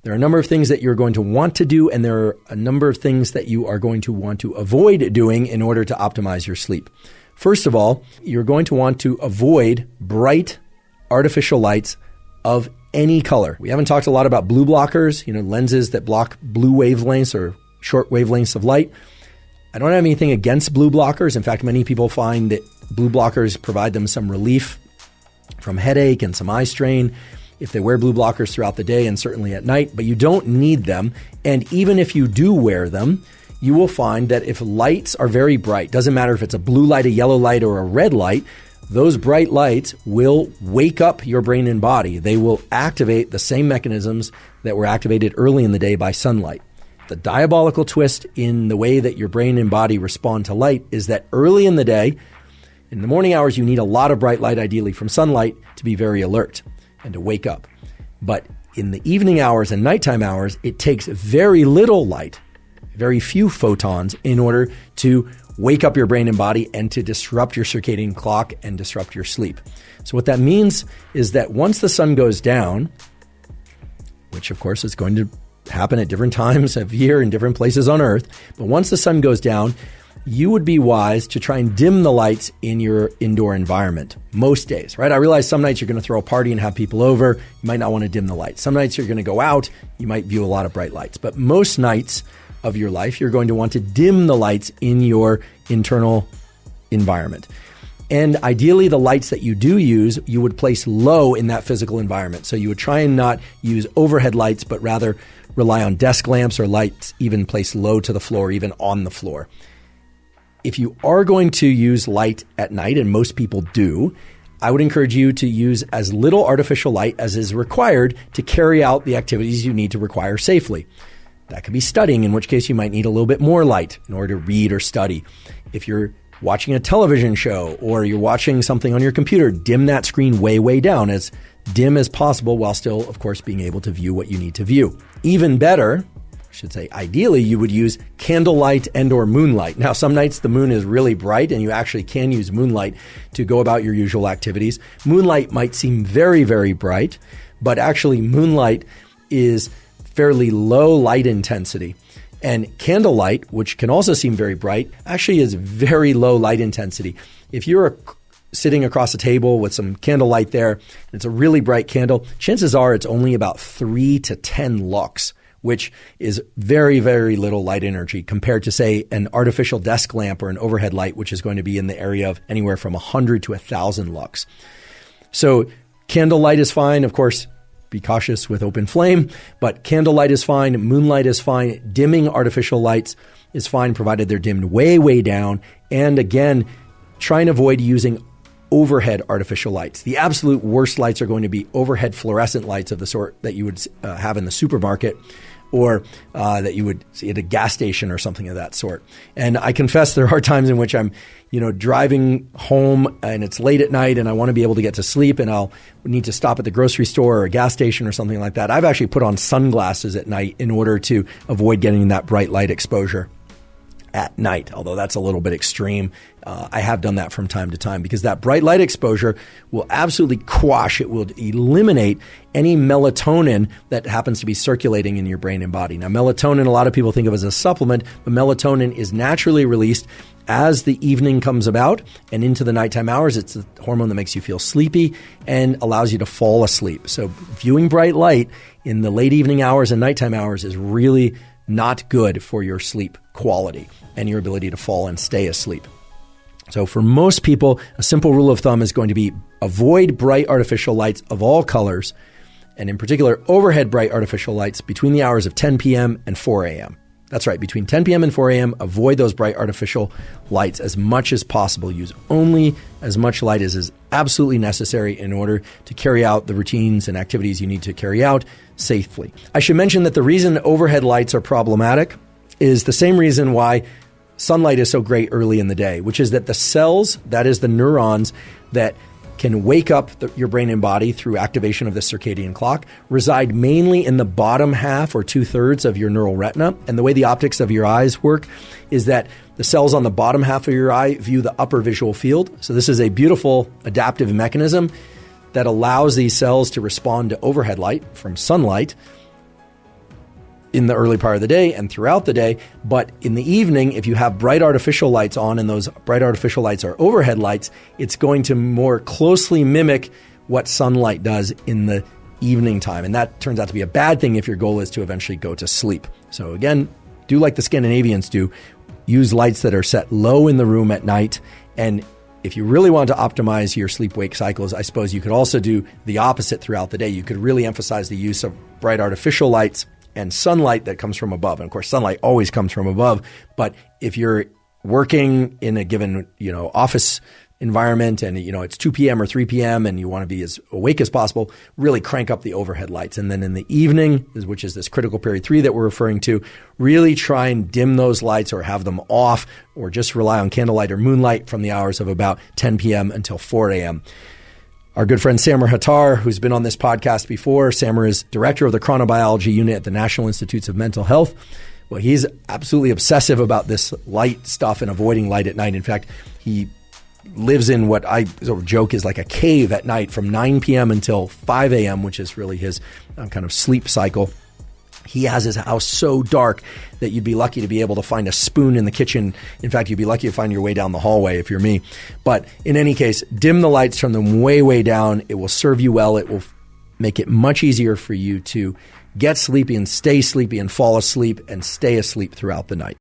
There are a number of things that you're going to want to do, and there are a number of things that you are going to want to avoid doing in order to optimize your sleep. First of all, you're going to want to avoid bright artificial lights of any color. We haven't talked a lot about blue blockers, lenses that block blue wavelengths or short wavelengths of light. I don't have anything against blue blockers. In fact, many people find that blue blockers provide them some relief from headache and some eye strain if they wear blue blockers throughout the day and certainly at night, but you don't need them. And even if you do wear them, you will find that if lights are very bright, doesn't matter if it's a blue light, a yellow light, or a red light, those bright lights will wake up your brain and body. They will activate the same mechanisms that were activated early in the day by sunlight. The diabolical twist in the way that your brain and body respond to light is that early in the day, in the morning hours, you need a lot of bright light, ideally from sunlight, to be very alert and to wake up. But in the evening hours and nighttime hours, it takes very little light, very few photons, in order to wake up your brain and body and to disrupt your circadian clock and disrupt your sleep. So what that means is that once the sun goes down, which of course is going to happen at different times of year in different places on Earth, but once the sun goes down, you would be wise to try and dim the lights in your indoor environment most days, right? I realize some nights you're going to throw a party and have people over. You might not want to dim the lights. Some nights you're going to go out. You might view a lot of bright lights. But most nights of your life, you're going to want to dim the lights in your internal environment. And ideally, the lights that you do use, you would place low in that physical environment. So you would try and not use overhead lights, but rather rely on desk lamps or lights even placed low to the floor, even on the floor. If you are going to use light at night, and most people do, I would encourage you to use as little artificial light as is required to carry out the activities you need to require safely. That could be studying, in which case you might need a little bit more light in order to read or study. If you're watching a television show or you're watching something on your computer, dim that screen way, way down, as dim as possible, while still, of course, being able to view what you need to view. Even better, ideally, you would use candlelight and or moonlight. Now, some nights the moon is really bright and you actually can use moonlight to go about your usual activities. Moonlight might seem very, very bright, but actually moonlight is fairly low light intensity. And candlelight, which can also seem very bright, actually is very low light intensity. If you're sitting across a table with some candlelight there, and it's a really bright candle, chances are it's only about 3 to 10 lux, which is very, very little light energy compared to, say, an artificial desk lamp or an overhead light, which is going to be in the area of anywhere from 100 to 1,000 lux. So candlelight is fine. Of course, be cautious with open flame, but candlelight is fine. Moonlight is fine. Dimming artificial lights is fine, provided they're dimmed way, way down. And again, try and avoid using overhead artificial lights. The absolute worst lights are going to be overhead fluorescent lights of the sort that you would have in the supermarket or that you would see at a gas station or something of that sort. And I confess there are times in which I'm, driving home and it's late at night and I want to be able to get to sleep and I'll need to stop at the grocery store or a gas station or something like that. I've actually put on sunglasses at night in order to avoid getting that bright light exposure at night, although that's a little bit extreme. I have done that from time to time because that bright light exposure will absolutely quash, it will eliminate any melatonin that happens to be circulating in your brain and body. Now, melatonin, a lot of people think of as a supplement, but melatonin is naturally released as the evening comes about and into the nighttime hours. It's the hormone that makes you feel sleepy and allows you to fall asleep. So viewing bright light in the late evening hours and nighttime hours is really not good for your sleep quality and your ability to fall and stay asleep. So for most people, a simple rule of thumb is going to be avoid bright artificial lights of all colors, and in particular, overhead bright artificial lights between the hours of 10 p.m. and 4 a.m. That's right, between 10 p.m. and 4 a.m., avoid those bright artificial lights as much as possible. Use only as much light as is absolutely necessary in order to carry out the routines and activities you need to carry out safely. I should mention that the reason overhead lights are problematic is the same reason why sunlight is so great early in the day, which is that the cells, that is the neurons that can wake up your brain and body through activation of the circadian clock, reside mainly in the bottom half or 2/3 of your neural retina. And the way the optics of your eyes work is that the cells on the bottom half of your eye view the upper visual field. So this is a beautiful adaptive mechanism that allows these cells to respond to overhead light from sunlight in the early part of the day and throughout the day. But in the evening, if you have bright artificial lights on and those bright artificial lights are overhead lights, it's going to more closely mimic what sunlight does in the evening time. And that turns out to be a bad thing if your goal is to eventually go to sleep. So again, do like the Scandinavians do. Use lights that are set low in the room at night. And if you really want to optimize your sleep-wake cycles, I suppose you could also do the opposite throughout the day. You could really emphasize the use of bright artificial lights and sunlight that comes from above. And of course, sunlight always comes from above. But if you're working in a given, office environment and, it's 2 p.m. or 3 p.m. and you want to be as awake as possible, really crank up the overhead lights. And then in the evening, which is this critical period 3 that we're referring to, really try and dim those lights or have them off or just rely on candlelight or moonlight from the hours of about 10 p.m. until 4 a.m. Our good friend Samer Hattar, who's been on this podcast before, Samer is director of the chronobiology unit at the National Institutes of Mental Health. Well, he's absolutely obsessive about this light stuff and avoiding light at night. In fact, he lives in what I sort of joke is like a cave at night from 9 p.m. until 5 a.m., which is really his kind of sleep cycle. He has his house so dark that you'd be lucky to be able to find a spoon in the kitchen. In fact, you'd be lucky to find your way down the hallway if you're me. But in any case, dim the lights, turn them way, way down. It will serve you well. It will make it much easier for you to get sleepy and stay sleepy and fall asleep and stay asleep throughout the night.